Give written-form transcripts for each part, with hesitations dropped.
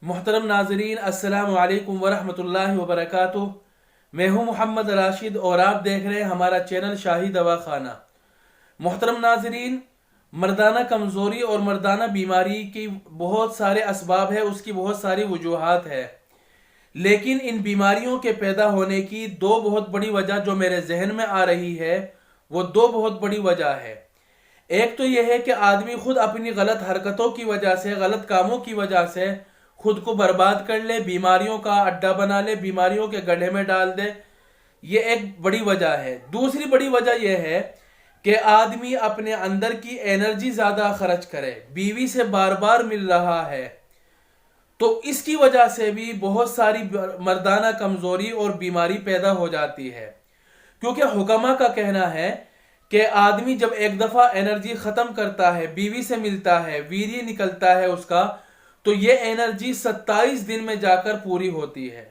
محترم ناظرین، السلام علیکم ورحمۃ اللہ وبرکاتہ۔ میں ہوں محمد راشد اور آپ دیکھ رہے ہیں ہمارا چینل شاہی دوا خانہ۔ محترم ناظرین، مردانہ کمزوری اور مردانہ بیماری کی بہت سارے اسباب ہیں، اس کی بہت ساری وجوہات ہیں، لیکن ان بیماریوں کے پیدا ہونے کی دو بہت بڑی وجہ جو میرے ذہن میں آ رہی ہے وہ دو بہت بڑی وجہ ہے۔ ایک تو یہ ہے کہ آدمی خود اپنی غلط حرکتوں کی وجہ سے، غلط کاموں کی وجہ سے خود کو برباد کر لے، بیماریوں کا اڈا بنا لے، بیماریوں کے گڑھے میں ڈال دے، یہ ایک بڑی وجہ ہے۔ دوسری بڑی وجہ یہ ہے کہ آدمی اپنے اندر کی انرجی زیادہ خرچ کرے، بیوی سے بار بار مل رہا ہے، تو اس کی وجہ سے بھی بہت ساری مردانہ کمزوری اور بیماری پیدا ہو جاتی ہے۔ کیونکہ حکماء کا کہنا ہے کہ آدمی جب ایک دفعہ انرجی ختم کرتا ہے، بیوی سے ملتا ہے، ویری نکلتا ہے اس کا، تو یہ انرجی 27 دن میں جا کر پوری ہوتی ہے۔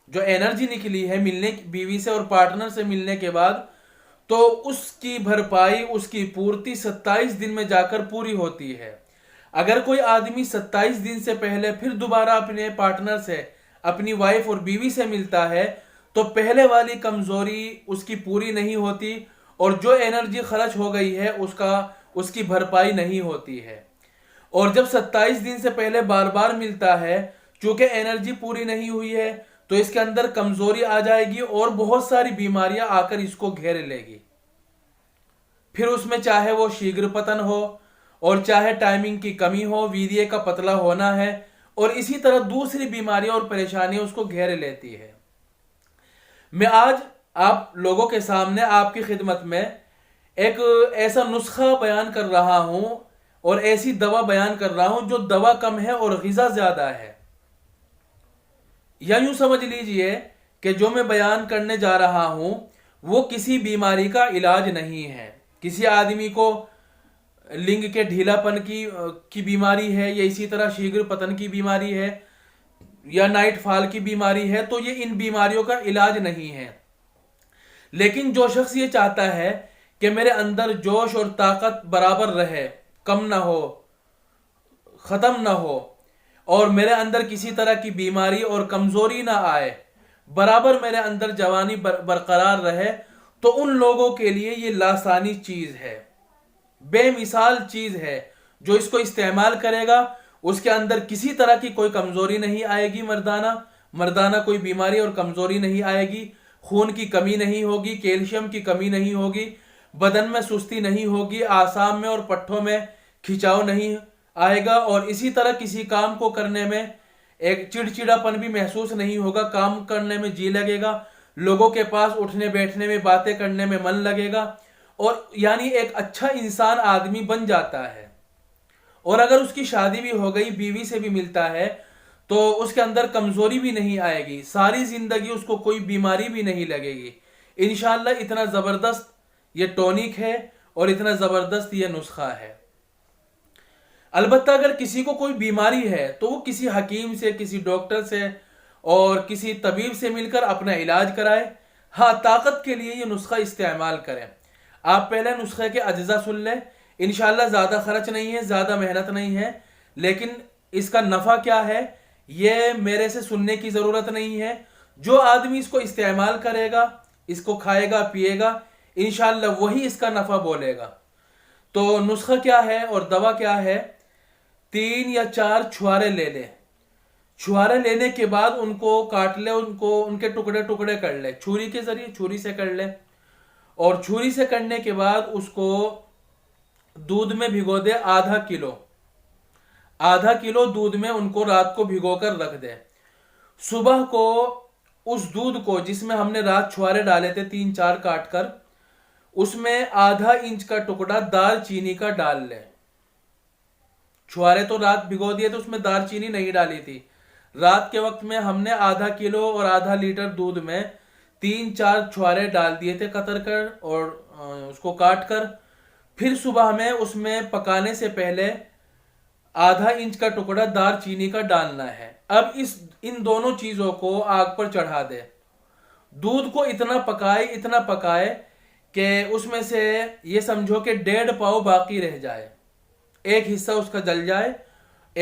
جو انرجی نکلی ہے ملنے بیوی سے اور پارٹنر سے ملنے کے بعد، تو اس کی بھرپائی، اس کی پورتی 27 دن میں جا کر پوری ہوتی ہے۔ اگر کوئی آدمی 27 دن سے پہلے پھر دوبارہ اپنے پارٹنر سے، اپنی وائف اور بیوی سے ملتا ہے، تو پہلے والی کمزوری اس کی پوری نہیں ہوتی اور جو انرجی خرچ ہو گئی ہے اس کی بھرپائی نہیں ہوتی ہے۔ اور جب 27 دن سے پہلے بار بار ملتا ہے، چونکہ انرجی پوری نہیں ہوئی ہے، تو اس کے اندر کمزوری آ جائے گی اور بہت ساری بیماریاں آ کر اس کو گھیر لے گی۔ پھر اس میں چاہے وہ شیگر پتن ہو اور چاہے ٹائمنگ کی کمی ہو، ویریے کا پتلا ہونا ہے، اور اسی طرح دوسری بیماریاں اور پریشانیاں اس کو گھیر لیتی ہے۔ میں آج آپ لوگوں کے سامنے، آپ کی خدمت میں ایک ایسا نسخہ بیان کر رہا ہوں اور ایسی دوا بیان کر رہا ہوں جو دوا کم ہے اور غذا زیادہ ہے۔ یا یوں سمجھ لیجئے کہ جو میں بیان کرنے جا رہا ہوں وہ کسی بیماری کا علاج نہیں ہے۔ کسی آدمی کو لنگ کے ڈھیلا پن کی بیماری ہے، یا اسی طرح شیگر پتن کی بیماری ہے، یا نائٹ فال کی بیماری ہے، تو یہ ان بیماریوں کا علاج نہیں ہے۔ لیکن جو شخص یہ چاہتا ہے کہ میرے اندر جوش اور طاقت برابر رہے، کم نہ ہو، ختم نہ ہو، اور میرے اندر کسی طرح کی بیماری اور کمزوری نہ آئے، برابر میرے اندر جوانی برقرار رہے، تو ان لوگوں کے لیے یہ لاسانی چیز ہے، بے مثال چیز ہے۔ جو اس کو استعمال کرے گا اس کے اندر کسی طرح کی کوئی کمزوری نہیں آئے گی، مردانہ کوئی بیماری اور کمزوری نہیں آئے گی، خون کی کمی نہیں ہوگی، کیلشیم کی کمی نہیں ہوگی، بدن میں سستی نہیں ہوگی، اعصاب میں اور پٹھوں میں کھچاؤ نہیں آئے گا، اور اسی طرح کسی کام کو کرنے میں ایک چڑچڑا پن بھی محسوس نہیں ہوگا، کام کرنے میں جی لگے گا، لوگوں کے پاس اٹھنے بیٹھنے میں، باتیں کرنے میں من لگے گا، اور یعنی ایک اچھا انسان آدمی بن جاتا ہے۔ اور اگر اس کی شادی بھی ہو گئی، بیوی سے بھی ملتا ہے، تو اس کے اندر کمزوری بھی نہیں آئے گی، ساری زندگی اس کو کوئی بیماری بھی نہیں لگے گی انشاءاللہ۔ اتنا زبردست یہ ٹونک ہے اور اتنا زبردست یہ نسخہ ہے۔ البتہ اگر کسی کو کوئی بیماری ہے تو وہ کسی حکیم سے، کسی ڈاکٹر سے اور کسی طبیب سے مل کر اپنا علاج کرائے۔ ہاں، طاقت کے لیے یہ نسخہ استعمال کریں۔ آپ پہلے نسخے کے اجزاء سن لیں، انشاءاللہ زیادہ خرچ نہیں ہے، زیادہ محنت نہیں ہے، لیکن اس کا نفع کیا ہے یہ میرے سے سننے کی ضرورت نہیں ہے۔ جو آدمی اس کو استعمال کرے گا، اس کو کھائے گا، پیے گا، انشاءاللہ وہی اس کا نفع بولے گا۔ تو نسخہ کیا ہے اور دوا کیا ہے؟ 3 یا 4 چھوارے لے لے۔ چھوارے لینے کے بعد ان کو کاٹ لے، ان کے ٹکڑے ٹکڑے کر لے، چھری کے ذریعے، چھری سے کر لے، اور چھری سے کرنے کے بعد اس کو دودھ میں بھگو دے، آدھا کلو دودھ میں ان کو رات کو بھگو کر رکھ دے۔ صبح کو اس دودھ کو، جس میں ہم نے رات چھوارے ڈالے تھے 3-4 کاٹ کر، اس میں ½ انچ کا ٹکڑا دار چینی کا ڈال لے۔ چھوارے تو رات بھگو دیے تو اس میں دار چینی نہیں ڈالی تھی، رات کے وقت میں ہم نے ½ کلو اور ½ لیٹر دودھ میں 3-4 چھوارے ڈال دیے تھے قطر کر اور اس کو کاٹ کر۔ پھر صبح میں اس میں پکانے سے پہلے ½ انچ کا ٹکڑا دار چینی کا ڈالنا ہے۔ اب ان دونوں چیزوں کو آگ پر چڑھا دے، دودھ کو اتنا پکائے کہ اس میں سے یہ سمجھو کہ 1.5 پاؤ باقی رہ جائے، ایک حصہ اس کا جل جائے،